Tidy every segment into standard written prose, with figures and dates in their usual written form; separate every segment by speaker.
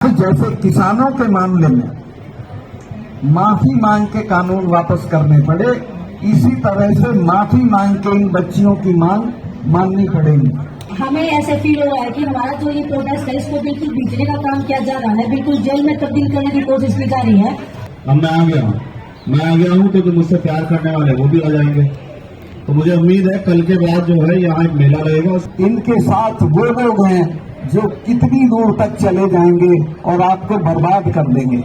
Speaker 1: जैसे किसानों के मामले में माफी मांग के कानून वापस करने पड़े, इसी तरह से माफी मांग के इन बच्चियों की मांग माननी पड़ेगी।
Speaker 2: हमें ऐसे फील हो रहा है कि हमारा जो ये प्रोटेस्ट है इसको बिल्कुल बीचने का काम किया जा रहा है, बिल्कुल जेल में तब्दील करने की कोशिश की जा रही है।
Speaker 3: अब मैं आ गया हूँ तो जो मुझसे प्यार करने वाले वो भी आ जाएंगे। तो मुझे उम्मीद है कल के बाद जो है यहाँ एक मेला रहेगा।
Speaker 1: इनके साथ वो लोग हैं जो कितनी दूर तक चले जाएंगे और आपको बर्बाद कर देंगे।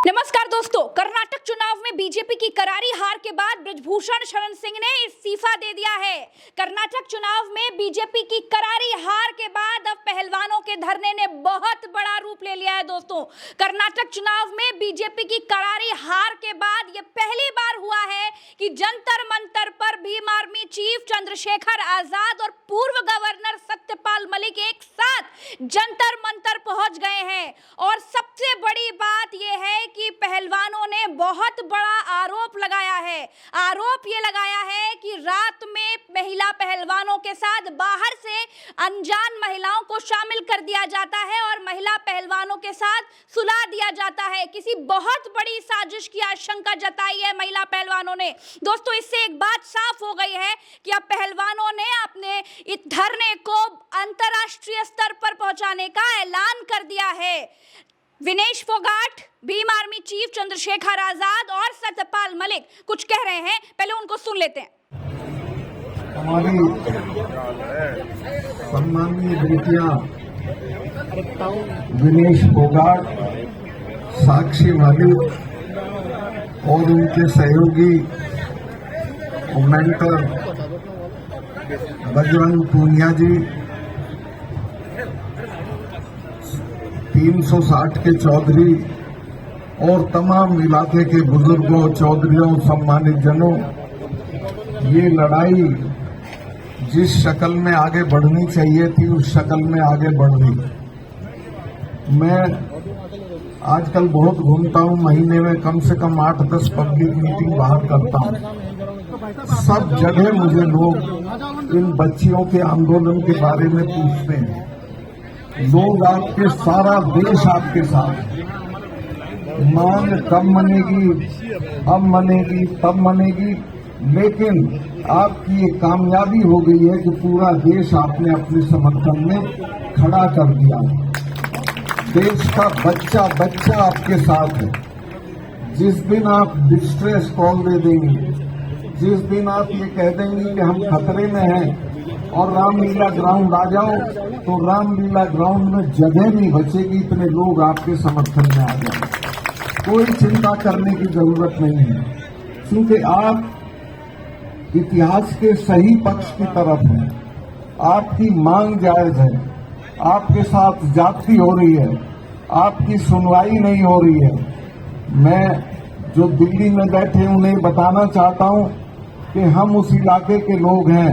Speaker 4: नमस्कार दोस्तों, कर्नाटक चुनाव में बीजेपी की करारी हार के बाद बृजभूषण शरण सिंह ने इस्तीफा दे दिया है। कर्नाटक चुनाव में बीजेपी की करारी हार के बाद अब पहलवानों के धरने ने बहुत बड़ा रूप ले लिया है। दोस्तों, कर्नाटक चुनाव में बीजेपी की करारी हार के बाद यह पहली बार हुआ है कि जंतर मंतर पर भीम आर्मी चीफ चंद्रशेखर आजाद और पूर्व गवर्नर सत्यपाल मलिक एक साथ जंतर मंतर पहुंच गए हैं। और सबसे बड़ी बात यह है कि पहलवानों ने बहुत बड़ा आरोप लगाया है। आरोप ये लगाया है कि रात में महिला पहलवानों के साथ बाहर से अनजान महिलाओं को शामिल कर दिया जाता है और महिला पहलवानों के साथ सुला दिया जाता है। किसी बहुत बड़ी साजिश की आशंका जताई है महिला पहलवानों ने। दोस्तों, इससे एक बात साफ हो गई है कि अब पहलवानों ने अपने इस धरने को अंतर्राष्ट्रीय स्तर पर पहुंचाने का ऐलान कर दिया है। विनेश फोगाट, भीम आर्मी चीफ चंद्रशेखर आजाद और सत्यपाल मलिक कुछ कह रहे हैं, पहले उनको सुन लेते हैं।
Speaker 1: हमारी सम्माननीय बेटियां विनेश फोगाट, साक्षी मलिक और उनके सहयोगी और मेंटर बजरंग पूनिया जी, 360 के चौधरी और तमाम इलाके के बुजुर्गों, चौधरियों, सम्मानित जनों, ये लड़ाई जिस शक्ल में आगे बढ़नी चाहिए थी उस शक्ल में आगे बढ़ रही। मैं आजकल बहुत घूमता हूं, महीने में कम से कम 8-10 पब्लिक मीटिंग बाहर करता हूं। सब जगह मुझे लोग इन बच्चियों के आंदोलन के बारे में पूछते हैं। लोग आपके, सारा देश आपके साथ, मांग कब मनेगी, अब मनेगी, तब मनेगी, लेकिन आपकी ये कामयाबी हो गई है कि पूरा देश आपने अपने समर्थन में खड़ा कर दिया। देश का बच्चा बच्चा आपके साथ है। जिस दिन आप डिस्ट्रेस कॉल दे देंगे, जिस दिन आप ये कह देंगे कि हम खतरे में हैं और रामलीला ग्राउंड आ जाओ, तो रामलीला ग्राउंड में जगह नहीं बचेगी, इतने लोग आपके समर्थन में आ जाए। कोई चिंता करने की जरूरत नहीं है, क्योंकि आप इतिहास के सही पक्ष की तरफ हैं। आपकी मांग जायज है, आपके साथ जाति हो रही है, आपकी सुनवाई नहीं हो रही है। मैं जो दिल्ली में बैठे उन्हें बताना चाहता हूं कि हम उस इलाके के लोग हैं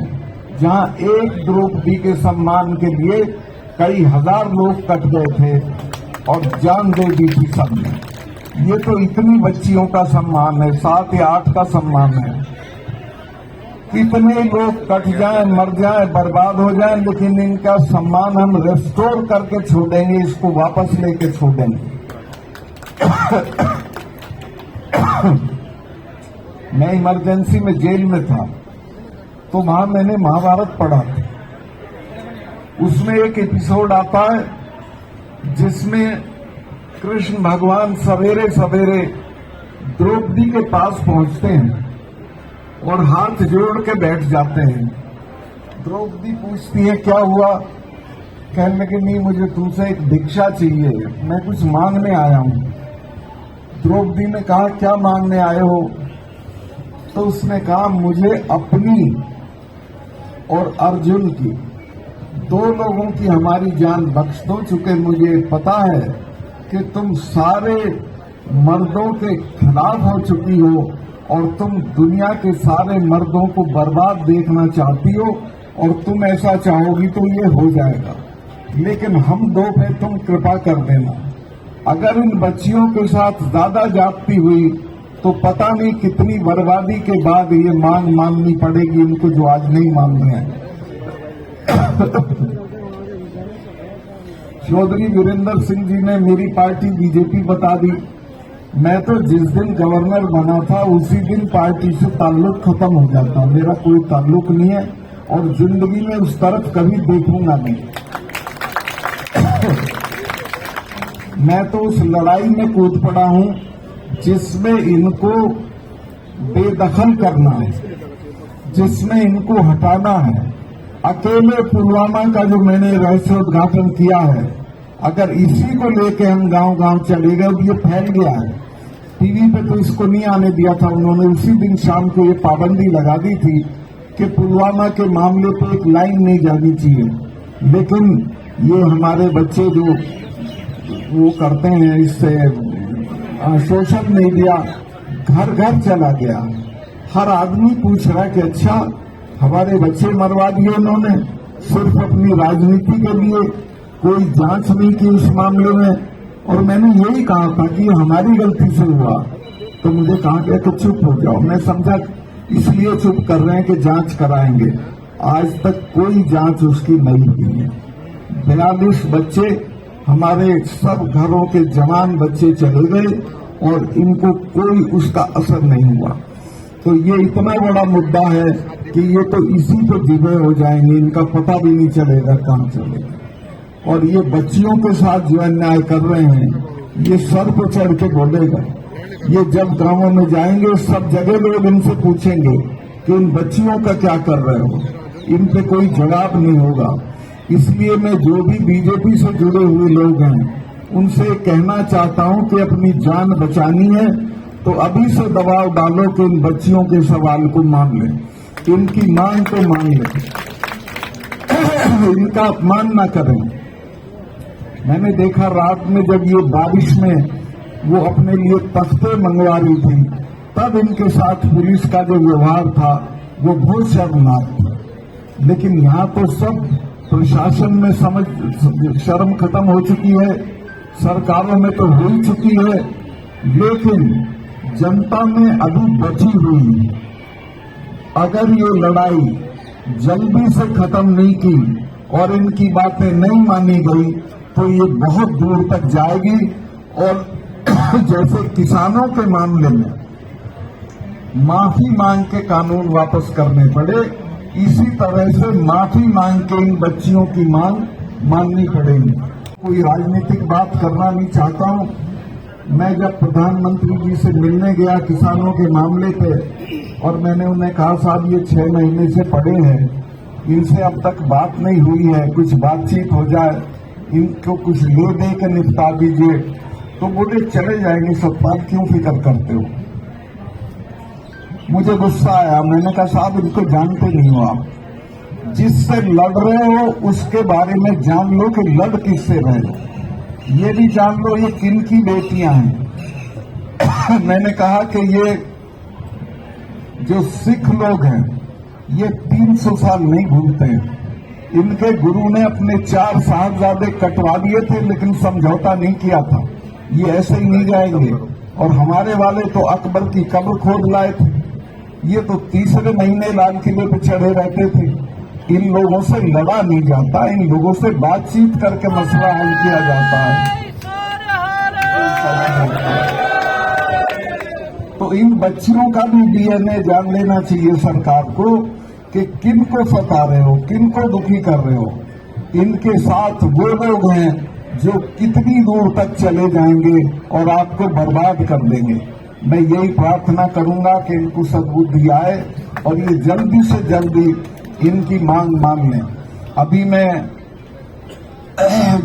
Speaker 1: जहां एक द्रौपदी के सम्मान के लिए कई हजार लोग कट गए थे और जान दे दी थी सबने। ये तो इतनी बच्चियों का सम्मान है, 7 या 8 का सम्मान है। कितने लोग कट जाएं, मर जाएं, बर्बाद हो जाएं, लेकिन इनका सम्मान हम रेस्टोर करके छोड़ेंगे, इसको वापस लेके छोड़ेंगे। मैं इमरजेंसी में जेल में था, तो वहां मैंने महाभारत पढ़ा था। उसमें एक एपिसोड आता है जिसमें कृष्ण भगवान सवेरे सवेरे द्रौपदी के पास पहुंचते हैं और हाथ जोड़ के बैठ जाते हैं। द्रौपदी पूछती है क्या हुआ? कहने लगे नहीं, मुझे तुमसे एक भिक्षा चाहिए, मैं कुछ मांगने आया हूं। द्रौपदी ने कहा क्या मांगने आए हो? तो उसने कहा मुझे अपनी और अर्जुन की, 2 लोगों की हमारी जान बख्श दो, चूंकि मुझे पता है कि तुम सारे मर्दों के खिलाफ हो चुकी हो और तुम दुनिया के सारे मर्दों को बर्बाद देखना चाहती हो, और तुम ऐसा चाहोगी तो ये हो जाएगा, लेकिन हम 2 पे तुम कृपा कर देना। अगर इन बच्चियों के साथ ज्यादा जाती हुई तो पता नहीं कितनी बर्बादी के बाद ये मांग माननी पड़ेगी इनको, जो आज नहीं मान रहे हैं। चौधरी वीरेंद्र सिंह जी ने मेरी पार्टी बीजेपी बता दी। मैं तो जिस दिन गवर्नर बना था उसी दिन पार्टी से ताल्लुक खत्म हो जाता। मेरा कोई ताल्लुक नहीं है और जिंदगी में उस तरफ कभी देखूंगा नहीं। मैं तो उस लड़ाई में कूद पड़ा हूं जिसमें इनको बेदखल करना है, जिसमें इनको हटाना है। अकेले पुलवामा का जो मैंने रहस्योद्घाटन किया है, अगर इसी को लेके हम गांव-गांव चले गए, ये फैल गया है। टीवी पे तो इसको नहीं आने दिया था उन्होंने, उसी दिन शाम को ये पाबंदी लगा दी थी कि पुलवामा के मामले पे एक लाइन नहीं जानी चाहिए। लेकिन ये हमारे बच्चे जो वो करते हैं, इससे सोशल मीडिया घर घर चला गया। हर आदमी पूछ रहा है कि अच्छा हमारे बच्चे मरवा दिए उन्होंने सिर्फ अपनी राजनीति के लिए, कोई जांच नहीं की इस मामले में। और मैंने यही कहा था कि हमारी गलती से हुआ, तो मुझे कहा गया कि चुप हो जाओ। मैं समझा इसलिए चुप कर रहे हैं कि जांच कराएंगे। आज तक कोई जांच उसकी नहीं हुई है। 42 बच्चे हमारे सब घरों के जवान बच्चे चले गए और इनको कोई उसका असर नहीं हुआ। तो ये इतना बड़ा मुद्दा है कि ये तो इसी पे जिबे हो जाएंगे, इनका पता भी नहीं चलेगा कहां चलेगा। और ये बच्चियों के साथ जो अन्याय कर रहे हैं, ये सर पे चढ़ के बोलेगा। ये जब गांवों में जाएंगे सब जगह लोग इनसे पूछेंगे कि इन बच्चियों का क्या कर रहे हो, इन पे कोई जवाब नहीं होगा। इसलिए मैं जो भी बीजेपी से जुड़े हुए लोग हैं उनसे कहना चाहता हूं कि अपनी जान बचानी है तो अभी से दबाव डालो कि इन बच्चियों के सवाल को मान लें, इनकी मांग को मान लें, इनका अपमान न करें। मैंने देखा रात में जब ये बारिश में वो अपने लिए तख्ते मंगवा रही थी, तब इनके साथ पुलिस का जो व्यवहार था वो बहुत शर्मनाक था। लेकिन यहाँ तो सब प्रशासन में शर्म खत्म हो चुकी है, सरकारों में तो हो ही चुकी है, लेकिन जनता में अभी बची हुई है। अगर ये लड़ाई जल्दी से खत्म नहीं की और इनकी बातें नहीं मानी गई तो ये बहुत दूर तक जाएगी। और जैसे किसानों के मामले में माफी मांग के कानून वापस करने पड़े, इसी तरह से माफी मांग के इन बच्चियों की मांग माननी पड़ेगी। कोई राजनीतिक बात करना नहीं चाहता हूं। मैं जब प्रधानमंत्री जी से मिलने गया किसानों के मामले पे, और मैंने उन्हें कहा साहब ये 6 महीने से पड़े हैं, इनसे अब तक बात नहीं हुई है, कुछ बातचीत हो जाए, इनको कुछ ले दे के निपटा दीजिए। तो बोले चले जाएंगे सत्तार, क्यों फिक्र करते हो। मुझे गुस्सा आया, मैंने कहा साहब इनको जानते नहीं हो आप, जिससे लड़ रहे हो उसके बारे में जान लो कि लड़ किससे रहे हो, ये भी जान लो ये किन की बेटियां हैं। मैंने कहा कि ये जो सिख लोग हैं ये 300 साल नहीं भूलते हैं। इनके गुरु ने अपने 4 साहबजादे कटवा दिए थे लेकिन समझौता नहीं किया था, ये ऐसे ही नहीं जाएंगे। और हमारे वाले तो अकबर की कब्र खोद लाए थे, ये तो तीसरे महीने लाल किले पे चढ़े रहते थे। इन लोगों से लड़ा नहीं जाता, इन लोगों से बातचीत करके मसला हल किया जाता है। तो इन बच्चियों का भी डीएनए जान लेना चाहिए सरकार को कि किन को सता रहे हो, किन को दुखी कर रहे हो। इनके साथ वो लोग हैं जो कितनी दूर तक चले जाएंगे और आपको बर्बाद कर देंगे। मैं यही प्रार्थना करूंगा कि इनको सद्बुद्धि आए और ये जल्दी से जल्दी इनकी मांग मान लें। अभी मैं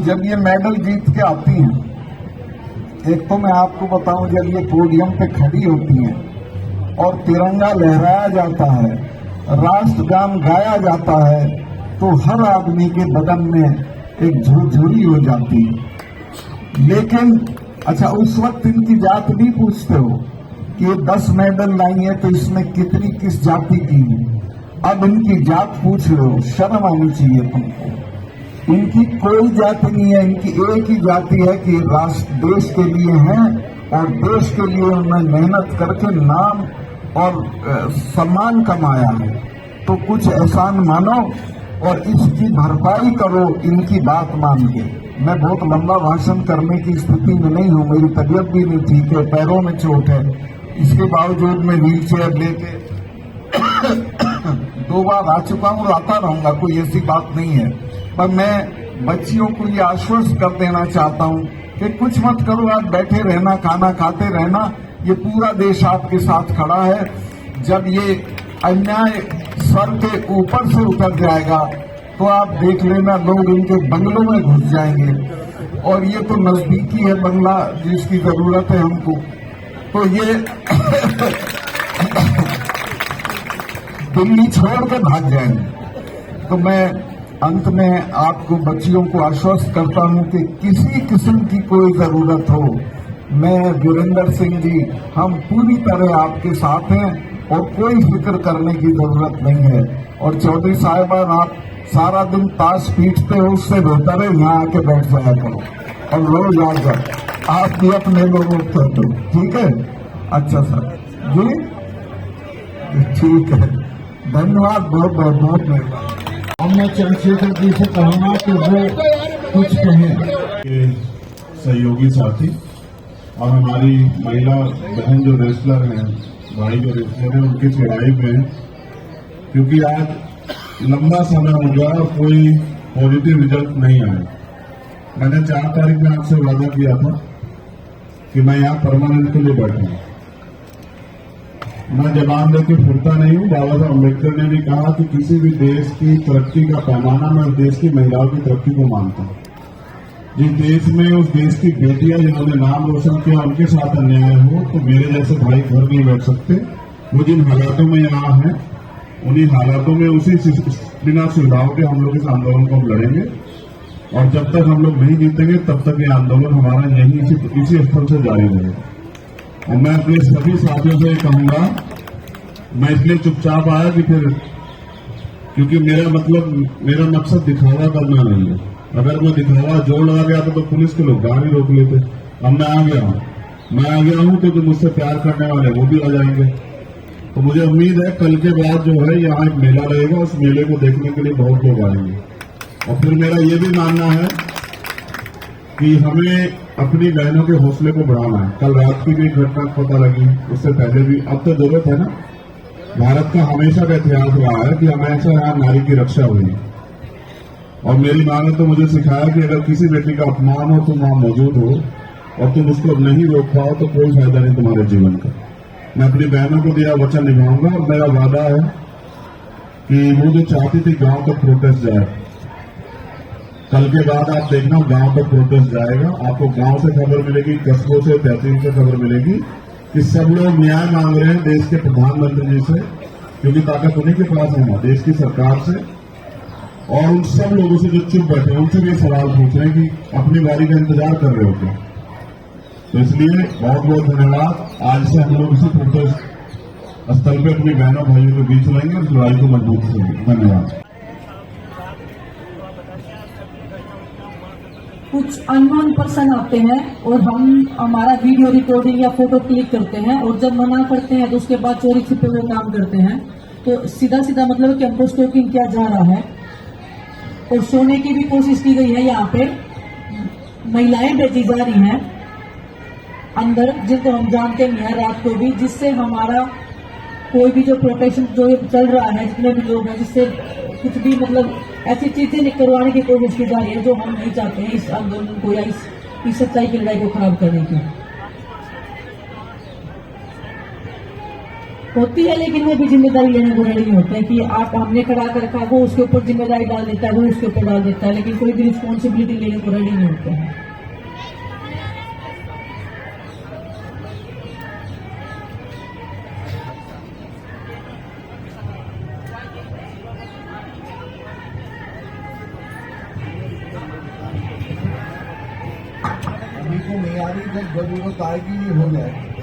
Speaker 1: जब ये मेडल जीत के आती हैं, एक तो मैं आपको बताऊं, जब ये पोडियम पे खड़ी होती हैं और तिरंगा लहराया जाता है, राष्ट्रगान गाया जाता है, तो हर आदमी के बदन में एक झुरझुरी हो जाती है। लेकिन अच्छा उस वक्त इनकी जात भी पूछते हो कि ये 10 मेडल लाई है तो इसमें कितनी किस जाति की है। अब इनकी जात पूछ रहे हो, शर्म आनी चाहिए तुमको। इनकी कोई जाति नहीं है, इनकी एक ही जाति है कि राष्ट्र देश के लिए हैं और देश के लिए उन्होंने मेहनत करके नाम और सम्मान कमाया है। तो कुछ एहसान मानो और इसकी भरपाई करो इनकी बात मान के। मैं बहुत लंबा भाषण करने की स्थिति में नहीं हूँ, मेरी तबीयत भी नहीं ठीक है, पैरों में चोट है। इसके बावजूद मैं व्हील चेयर लेके 2 बार आ चुका हूँ और आता रहूंगा, कोई ऐसी बात नहीं है। पर मैं बच्चियों को ये आश्वस्त कर देना चाहता हूँ कि कुछ मत करो, आप बैठे रहना, खाना खाते रहना, ये पूरा देश आपके साथ खड़ा है। जब ये अन्याय स्वर के ऊपर से उतर जाएगा तो आप देख लेना, लोग इनके बंगलों में घुस जाएंगे। और ये तो नजदीकी है बंगला जिसकी जरूरत है हमको, तो ये दिल्ली छोड़ के भाग जाएंगे। तो मैं अंत में आपको बच्चियों को आश्वस्त करता हूं कि किसी किस्म की कोई जरूरत हो, मैं वीरेंद्र सिंह जी, हम पूरी तरह आपके साथ हैं और कोई फिक्र करने की जरूरत नहीं है। और चौधरी साहिबान, आप सारा दिन ताश पीटते हो, उससे बेहतर है यहाँ आके बैठ जाया करो और रोज आकर आप भी अपने लोगों को दो, ठीक है? अच्छा सर जी, ठीक है, धन्यवाद, बहुत बहुत बहुत मेहरबानी। अब मैं चंद्रशेखर जी से कहूँगा कि वो कुछ कहें।
Speaker 3: के सहयोगी साथी और हमारी महिला बहन जो रेसलर हैं, भाई जो रेसलर हैं, उनकी चढ़ाई में है, क्योंकि आज लंबा समय हो गया और कोई पॉजिटिव रिजल्ट नहीं आया। मैंने 4 तारीख में आपसे वादा किया था कि मैं यहाँ परमानेंट के लिए बैठूंगा। मैं जबान देके फिरता नहीं हूँ। बाबा साहब अम्बेडकर ने भी कहा कि किसी भी देश की तरक्की का पैमाना मैं उस देश की महिलाओं की तरक्की को मानता हूँ। जिस देश में उस देश की बेटियां जिन्होंने नाम रोशन किया उनके साथ अन्याय हो, तो मेरे जैसे भाई घर नहीं बैठ सकते। वो जिन हालातों में यहाँ है, उन्हीं हालातों में उसी बिना सुविधाओं के हम लोग इस आंदोलन को हम लड़ेंगे। और जब तक हम लोग नहीं जीतेंगे तब तक ये आंदोलन हमारा यही इसी स्थल से जारी रहेगा। और मैं अपने सभी साथियों से कहूंगा, मैं इसलिए चुपचाप आया कि फिर, क्योंकि मेरा मकसद दिखावा करना नहीं है। अगर मैं दिखावा जोर लगा गया तो पुलिस के लोग गाड़ी रोक लेते। अब मैं आ गया हूं तो जो मुझसे प्यार करने वाले वो भी आ जाएंगे। तो मुझे उम्मीद है कल के बाद जो है यहाँ एक मेला रहेगा, उस मेले को देखने के लिए बहुत लोग आएंगे। और फिर मेरा ये भी मानना है कि हमें अपनी बहनों के हौसले को बढ़ाना है। कल रात की भी घटना पता लगी, उससे पहले भी, अब तो जरूरत है ना। भारत का हमेशा का इतिहास रहा है कि हमेशा यहाँ नारी की रक्षा हुई। और मेरी मां ने तो मुझे सिखाया कि अगर किसी बेटी का अपमान हो, तुम वहां मौजूद हो और तुम उसको नहीं रोक पाओ तो कोई फायदा नहीं तुम्हारे जीवन का। मैं अपनी बहनों को दिया वचन निभाऊंगा और मेरा वादा है कि वो जो चाहती थी गांव तक प्रोटेस्ट जाए, कल के बाद आप देखना गांव तक प्रोटेस्ट जाएगा। आपको गांव से खबर मिलेगी, कस्बों से, तहसील से खबर मिलेगी कि सब लोग न्याय मांग रहे हैं देश के प्रधानमंत्री जी से, क्योंकि ताकत उन्हीं के पास है, देश की सरकार से। और उन सब लोगों से जो चुप बैठे हैं उनसे भी सवाल पूछ रहे हैं कि अपनी बारी का इंतजार कर रहे हो क्या। तो इसलिए बहुत बहुत धन्यवाद। आज से हम लोग इसी प्रोटेस्ट स्थल पे अपनी बहनों भाइयों के बीच रहेंगे और लड़ाई को मजबूती से। धन्यवाद।
Speaker 2: कुछ अननोन पर्सन आते हैं और हमारा वीडियो रिकॉर्डिंग या फोटो क्लिक करते हैं, और जब मना करते हैं तो उसके बाद चोरी छिपे हुए काम करते हैं। तो सीधा सीधा मतलब कि हमको स्टॉकिंग किया जा रहा है और सोने की भी कोशिश की गई है। यहाँ पे महिलाएं भेजी जा रही हैं अंदर, जिनको हम जानते नहीं है, रात को भी, जिससे हमारा कोई भी जो प्रोटेक्शन जो चल रहा है, जितने भी लोग हैं, जिससे कुछ भी मतलब ऐसी चीजें करवाने की कोशिश की जा रही है जो हम नहीं चाहते हैं इस आंदोलन को या इस सच्चाई की लड़ाई को खराब करने की होती है। लेकिन वो भी जिम्मेदारी लेने को रेडी नहीं होते हैं कि आप हमने खड़ा कर रखा, वो उसके ऊपर जिम्मेदारी डाल देता है, वो उसके ऊपर डाल देता है, लेकिन कोई भी रिस्पॉन्सिबिलिटी लेने को रेडी नहीं होते हैं।
Speaker 1: अभी को नहीं आ रही, जब जरूरत आएगी ये हो जाएगी।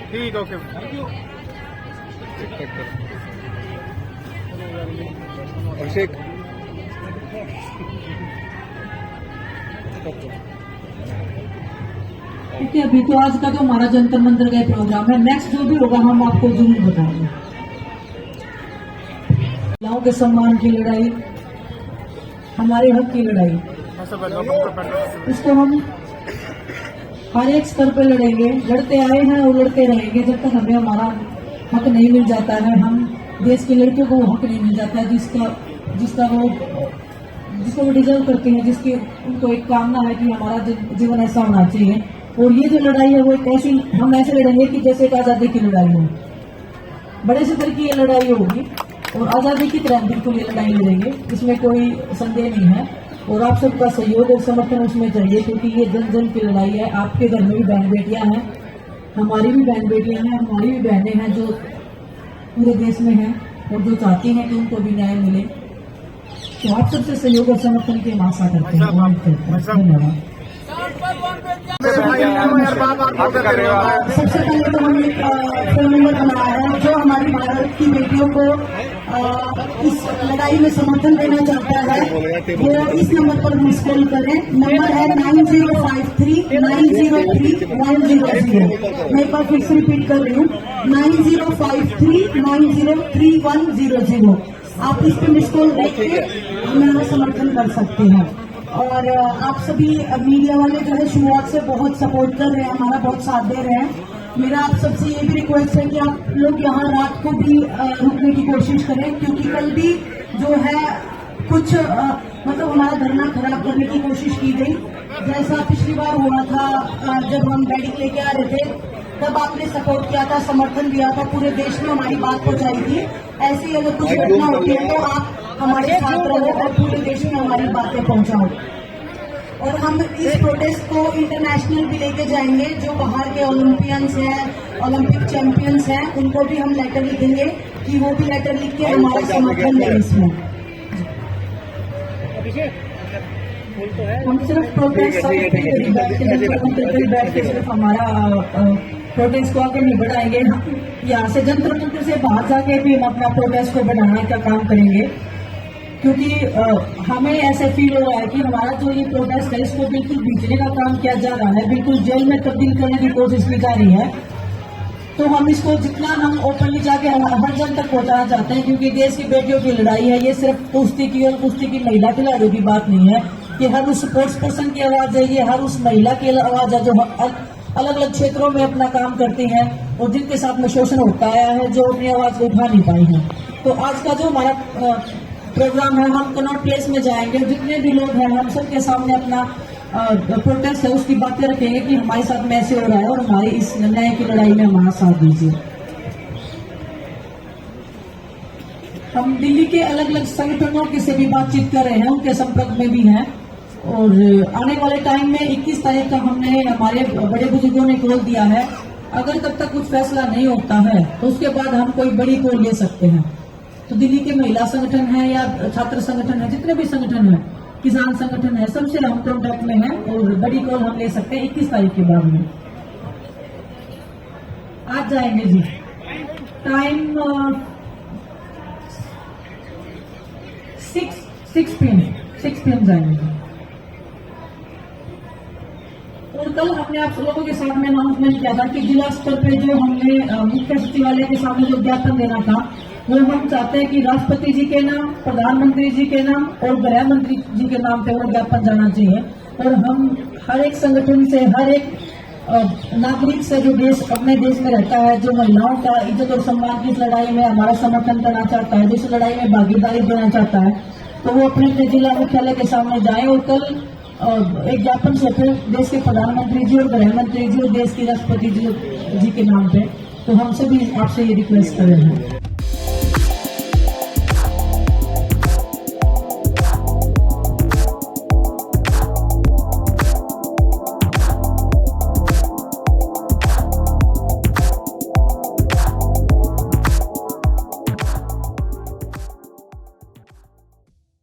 Speaker 5: ठीक, ओके, थैंक यू। अभिषेक,
Speaker 2: क्योंकि अभी तो आज का तो हमारा जंतर मंतर का प्रोग्राम है, नेक्स्ट जो भी होगा हम आपको जरूर बताएंगे। महिलाओं के सम्मान की लड़ाई हमारे हक की लड़ाई, इसको हम हर एक स्तर पर लड़ेंगे, लड़ते आए हैं और लड़ते रहेंगे जब तक हमें हमारा हक नहीं मिल जाता है। हम देश के लड़कियों को वो हक नहीं मिल जाता है जिसको वो डिजर्व करते हैं, जिसकी उनको एक कामना है कि हमारा जीवन ऐसा होना चाहिए। और ये जो लड़ाई है वो एक ऐसी, हम ऐसे लड़ेंगे कि जैसे एक आजादी की लड़ाई हो, बड़े स्तर की ये लड़ाई होगी और आजादी की तरह बिल्कुल ये लड़ाई लड़ेंगे, इसमें कोई संदेह नहीं है। और आप सबका सहयोग और समर्थन उसमें चाहिए, क्योंकि ये जन जन की लड़ाई है। आपके घर में भी बहन बेटियां हैं, हमारी भी बहन बेटियां हैं, हमारी भी बहनें हैं जो पूरे देश में हैं और जो चाहती हैं कि उनको भी न्याय मिले। तो आप सबसे सहयोग और समर्थन की हम आशा करते हैं। धन्यवाद। सबसे पहले तो हमने फोन नंबर बनाया है जो हमारी भारत की बेटियों को इस लड़ाई में समर्थन देना चाहता है, वो इस नंबर पर मिस कॉल करें। नंबर है 9053903100। मैं एक बार फिर से रिपीट कर रही हूँ, 9053903100। आप इस पर मिस कॉल करके हमारा समर्थन कर सकते हैं। और आप सभी मीडिया वाले जो है शुरुआत से बहुत सपोर्ट कर रहे हैं, हमारा बहुत साथ दे रहे हैं। मेरा आप सबसे ये भी रिक्वेस्ट है कि आप लोग यहाँ रात को भी रुकने की कोशिश करें, क्योंकि कल भी जो है कुछ मतलब हमारा धरना खराब करने की कोशिश की गई। जैसा पिछली बार हुआ था जब हम बैडिंग लेके आ रहे थे, तब आपने सपोर्ट किया था, समर्थन दिया था, पूरे देश में हमारी बात पहुंचाई थी। ऐसे ही अगर कुछ घटना होती है तो आप हमारे साथ रहो और पूरे देश में हमारी बातें पहुंचाओ। और हम इस प्रोटेस्ट को इंटरनेशनल भी लेके जाएंगे। जो बाहर के ओलंपियंस हैं, ओलंपिक चैंपियंस हैं, उनको भी हम लेटर लिखेंगे कि वो भी लेटर लिख के हमारा समर्थन दें इसमें। हम सिर्फ प्रोटेस्ट बैठ के सिर्फ हमारा प्रोटेस्ट को आगे नहीं बढ़ाएंगे, यहाँ से जंतर मंतर से बाहर जाके भी हम अपना प्रोटेस्ट को बढ़ाने का काम करेंगे। क्योंकि हमें ऐसे फील हो रहा है कि हमारा जो ये प्रोटेस्ट है इसको बिल्कुल बीचने का काम किया जा रहा है, बिल्कुल जेल में तब्दील करने की कोशिश की जा रही है। तो हम इसको जितना हम ओपनली जाके हर जन तक पहुंचाना चाहते हैं, क्योंकि देश की बेटियों की लड़ाई है। ये सिर्फ कुश्ती की और कुश्ती की महिला खिलाड़ियों की बात नहीं है, ये हर उस स्पोर्ट्स पर्सन की आवाज है, ये हर उस महिला की आवाज है जो अलग अलग क्षेत्रों में अपना काम करती हैं और जिनके साथ में शोषण होता आया है, जो अपनी आवाज उठा नहीं पाई है। तो आज का जो हमारा प्रोग्राम है, हम कनॉट प्लेस में जाएंगे, जितने भी लोग हैं हम सबके सामने अपना प्रोटेस्ट है उसकी बातें रखेंगे कि हमारे साथ में ऐसे हो रहा है और हमारी इस न्याय की लड़ाई में हमारा साथ दीजिए। हम दिल्ली के अलग अलग संगठनों के से भी बातचीत कर रहे हैं, उनके संपर्क में भी हैं। और आने वाले टाइम में 21 तारीख का हमने हमारे बड़े बुजुर्गों ने कॉल दिया है। अगर तब तक कुछ फैसला नहीं होता है तो उसके बाद हम कोई बड़ी कॉल ले सकते हैं। तो दिल्ली के महिला संगठन है या छात्र संगठन है, जितने भी संगठन है, किसान संगठन है, सबसे हम कॉन्टैक्ट में हैं और बड़ी कॉल हम ले सकते हैं 21 तारीख के बाद में। आज जाएंगे जी, टाइम 6 PM जाएंगे। और कल हमने आप लोगों के साथ में अनाउंसमेंट किया था कि जिला स्तर पे जो हमने मुख्य सचिवालय के सामने जो ज्ञापन देना था, वो हम चाहते हैं कि राष्ट्रपति जी के नाम, प्रधानमंत्री जी के नाम और गृह मंत्री जी के नाम पे वो ज्ञापन जाना चाहिए। और हम हर एक संगठन से, हर एक नागरिक से जो देश अपने देश में रहता है, जो महिलाओं का इज्जत और सम्मान की इस लड़ाई में हमारा समर्थन करना चाहता है, जिस लड़ाई में भागीदारी देना चाहता है, तो वो अपने अपने जिला मुख्यालय के सामने जाए और कल एक ज्ञापन सौंपे देश के प्रधानमंत्री जी और गृह मंत्री जी और देश के राष्ट्रपति जी के नाम पे। तो हम सभी आपसे ये रिक्वेस्ट कर रहे हैं।